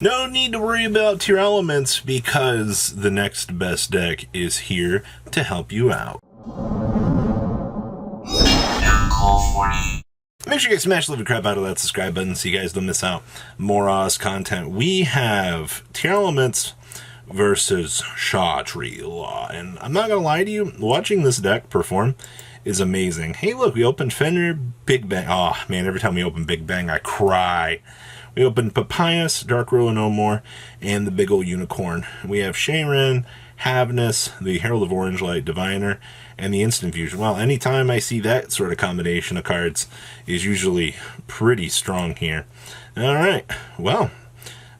No need to worry about Tearlaments because the next best deck is here to help you out. Make sure you guys smash the living crap out of that subscribe button so you guys don't miss out more Oz content. We have Tearlaments versus Kashtira, and I'm not gonna lie to you, watching this deck perform is amazing. Hey, look, we opened Fenrir, Big Bang. Oh man, every time we open Big Bang, I cry. We opened Papyrus, Dark Ruler No More, and the big old unicorn. We have Sharon, Havness, the Herald of Orange Light, Diviner, and the Instant Fusion. Well, anytime I see that sort of combination of cards is usually pretty strong here. Alright, well,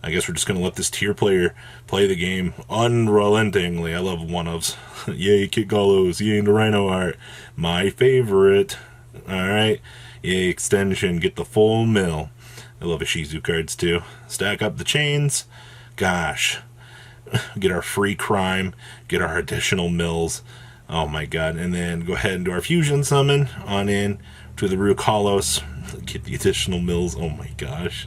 I guess we're just going to let this tier player play the game unrelentingly. I love one-ofs. Yay, Kit Gallows. Yay, the Rhino art. My favorite. Alright. Yay, extension. Get the full mill. I love Ishizu cards too. Stack up the chains. Gosh. Get our free crime. Get our additional mills. Oh my god. And then go ahead and do our fusion summon on in to the Rukalos. Get the additional mills. Oh my gosh.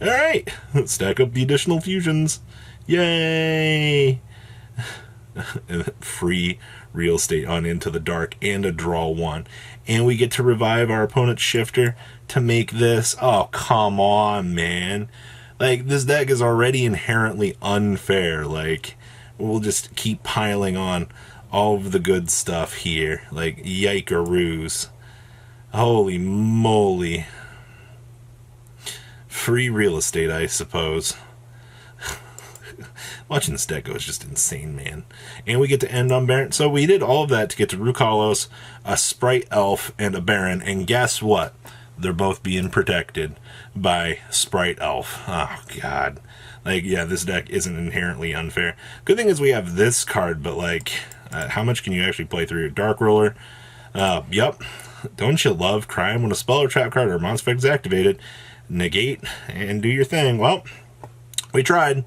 Alright. Stack up the additional fusions. Yay! Free real estate on Into the Dark and a draw one. And we get to revive our opponent's shifter to make this. Oh, come on, man. Like, this deck is already inherently unfair. Like, we'll just keep piling on all of the good stuff here. Like, yikeroos. Holy moly. Free real estate, I suppose. Watching this deck go is just insane, man. And we get to end on Baron. So we did all of that to get to Rukalos, a Sprite Elf, and a Baron. And guess what? They're both being protected by Sprite Elf. Oh, God. Like, yeah, this deck isn't inherently unfair. Good thing is we have this card, but, like, how much can you actually play through your Dark Ruler? Yup. Don't you love crime when a spell or trap card or monster effect is activated? Negate and do your thing. Well, we tried.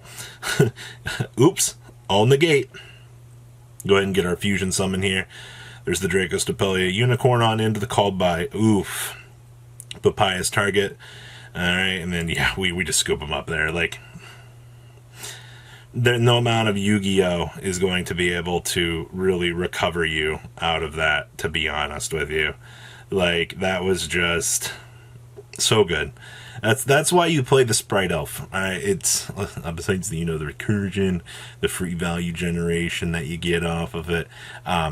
Oops. All negate. Go ahead and get our fusion summon here. There's the Dracos Stapelia Unicorn on into the called by. Oof. Papyrus target. Alright, and then, yeah, we just scoop them up there. Like, no amount of Yu-Gi-Oh! Is going to be able to really recover you out of that, to be honest with you. Like, that was just so good. That's why you play the Sprite Elf. It's besides the the recursion, the free value generation that you get off of it.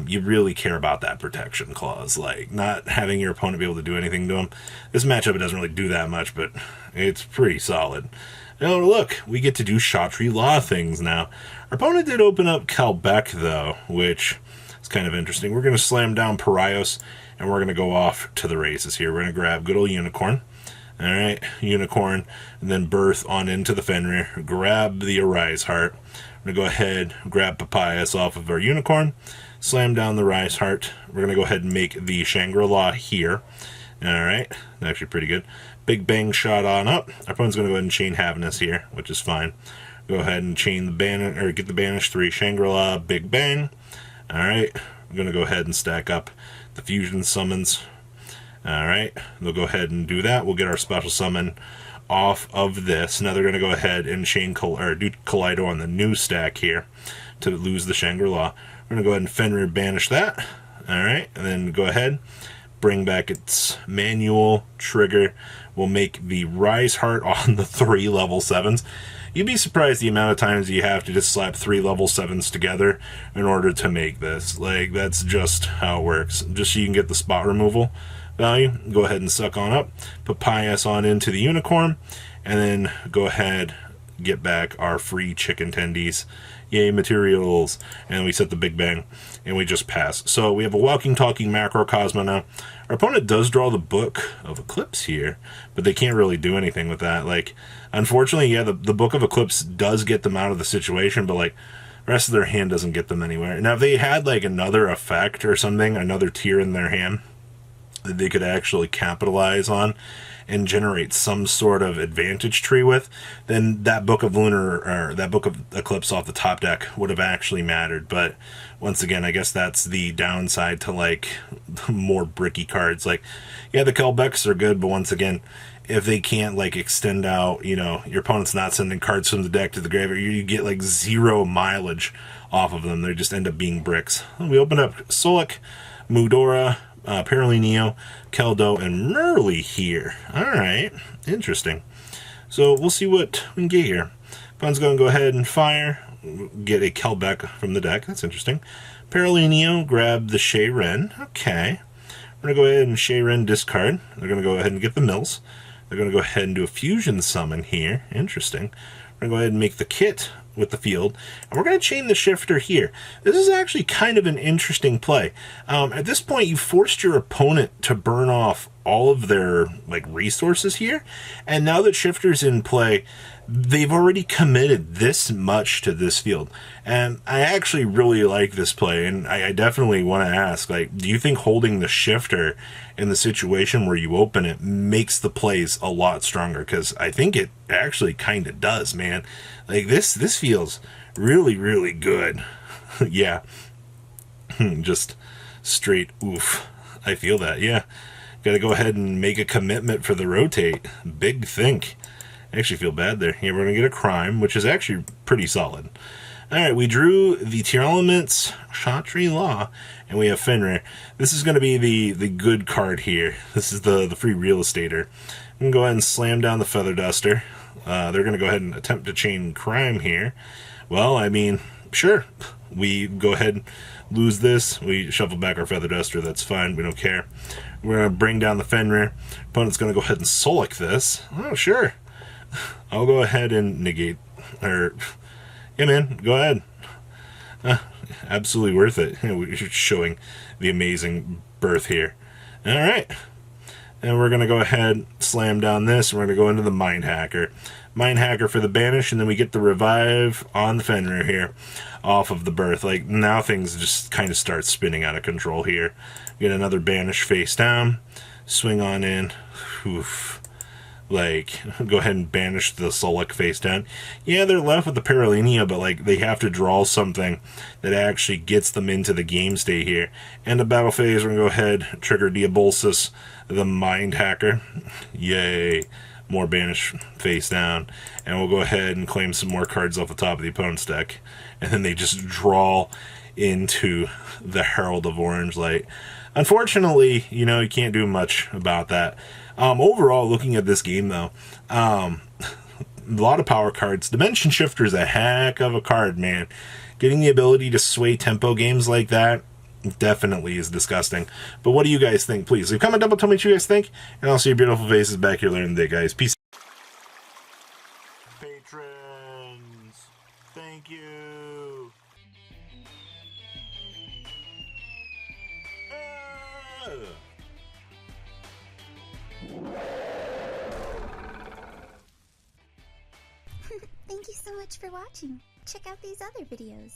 You really care about that protection clause, like not having your opponent be able to do anything to him. This matchup it doesn't really do that much, but it's pretty solid. Now look, we get to do Kashtira things now. Our opponent did open up Kalbeck though, which is kind of interesting. We're going to slam down Parios, and we're going to go off to the races here. We're going to grab good old Unicorn. Alright, Unicorn, and then Birth on into the Fenrir. Grab the Arise Heart. We're going to go ahead, grab Papyrus off of our Unicorn, slam down the Rise Heart. We're going to go ahead and make the Shangri-La here. Alright, actually pretty good. Big Bang shot on up. Our opponent's going to go ahead and chain Havness here, which is fine. Go ahead and chain the Banish, or get the Banish 3 Shangri-La, Big Bang. Alright, I'm going to go ahead and stack up the Fusion Summons. Alright, they'll go ahead and do that. We'll get our special summon off of this. Now they're going to go ahead and chain or do Kaleido on the new stack here to lose the Shangri-La. We're going to go ahead and Fenrir banish that. Alright, and then go ahead, bring back its manual trigger. We'll make the Rise Heart on the 3 level 7s. You'd be surprised the amount of times you have to just slap 3 level 7s together in order to make this. Like, that's just how it works. Just so you can get the spot removal value. Go ahead and suck on up. Papyrus on into the Unicorn. And then go ahead, get back our free chicken tendies. Yay, materials. And we set the Big Bang. And we just pass. So we have a walking, talking Macrocosmo now. Our opponent does draw the Book of Eclipse here, but they can't really do anything with that. Like, unfortunately, yeah, the Book of Eclipse does get them out of the situation, but, like, the rest of their hand doesn't get them anywhere. Now, if they had, like, another effect or something, another tier in their hand, that they could actually capitalize on and generate some sort of advantage tree with, then that Book of Lunar, or that Book of Eclipse off the top deck would have actually mattered. But once again, I guess that's the downside to like more bricky cards. Like, yeah, the Kelbecks are good, but once again, if they can't like extend out, you know, your opponent's not sending cards from the deck to the graveyard, you get like 0 mileage off of them. They just end up being bricks. We opened up Solak, Mudora, Paralineo, Keldo, and Merly here. Alright, interesting. So we'll see what we can get here. Opponent's going to go ahead and fire, get a Kelbeck from the deck. That's interesting. Paralineo, grab the Shayren. Okay. We're going to go ahead and Shayren discard. They're going to go ahead and get the Mills. They're going to go ahead and do a fusion summon here. Interesting. We're going to go ahead and make the kit with the field, and we're going to chain the shifter here. This is actually kind of an interesting play. At this point, you forced your opponent to burn off all of their like resources here, and now that shifter's in play, they've already committed this much to this field. And I actually really like this play, and I definitely want to ask, like, do you think holding the shifter in the situation where you open it makes the plays a lot stronger? Because I think it actually kind of does, man. Like, this feels really, really good. Yeah. Just straight oof. I feel that, yeah. Got to go ahead and make a commitment for the rotate. Big think. I actually feel bad there. Yeah, we're going to get a crime, which is actually pretty solid. Alright, we drew the Tearlaments, Shatri Law, and we have Fenrir. This is going to be the good card here. This is the free real estater. I'm going to go ahead and slam down the Feather Duster. They're going to go ahead and attempt to chain crime here. Well, I mean, sure. We go ahead and lose this. We shuffle back our Feather Duster. That's fine. We don't care. We're going to bring down the Fenrir. Opponent's going to go ahead and Solak this. Oh, sure. I'll go ahead and negate, or, yeah, man, go ahead. Absolutely worth it. We're showing the amazing birth here. All right. And we're going to go ahead, slam down this, and we're going to go into the Mind Hacker. Mind Hacker for the banish, and then we get the revive on the Fenrir here off of the birth. Like, now things just kind of start spinning out of control here. Get another banish face down, swing on in. Oof. Like, go ahead and banish the Solak face down. Yeah, they're left with the Paralineo, but, like, they have to draw something that actually gets them into the game state here. And the battle phase, we're going to go ahead, trigger Diabolsis, the Mind Hacker. Yay. More banish face down. And we'll go ahead and claim some more cards off the top of the opponent's deck. And then they just draw into the Herald of Orange Light. Unfortunately, you know, you can't do much about that. Overall, looking at this game, though, a lot of power cards. Dimension Shifter is a heck of a card, man. Getting the ability to sway tempo games like that definitely is disgusting. But what do you guys think? Please leave a comment down below, tell me what you guys think, and I'll see your beautiful faces back here later in the day, guys. Peace. Patrons, thank you. Thank you so much for watching. Check out these other videos.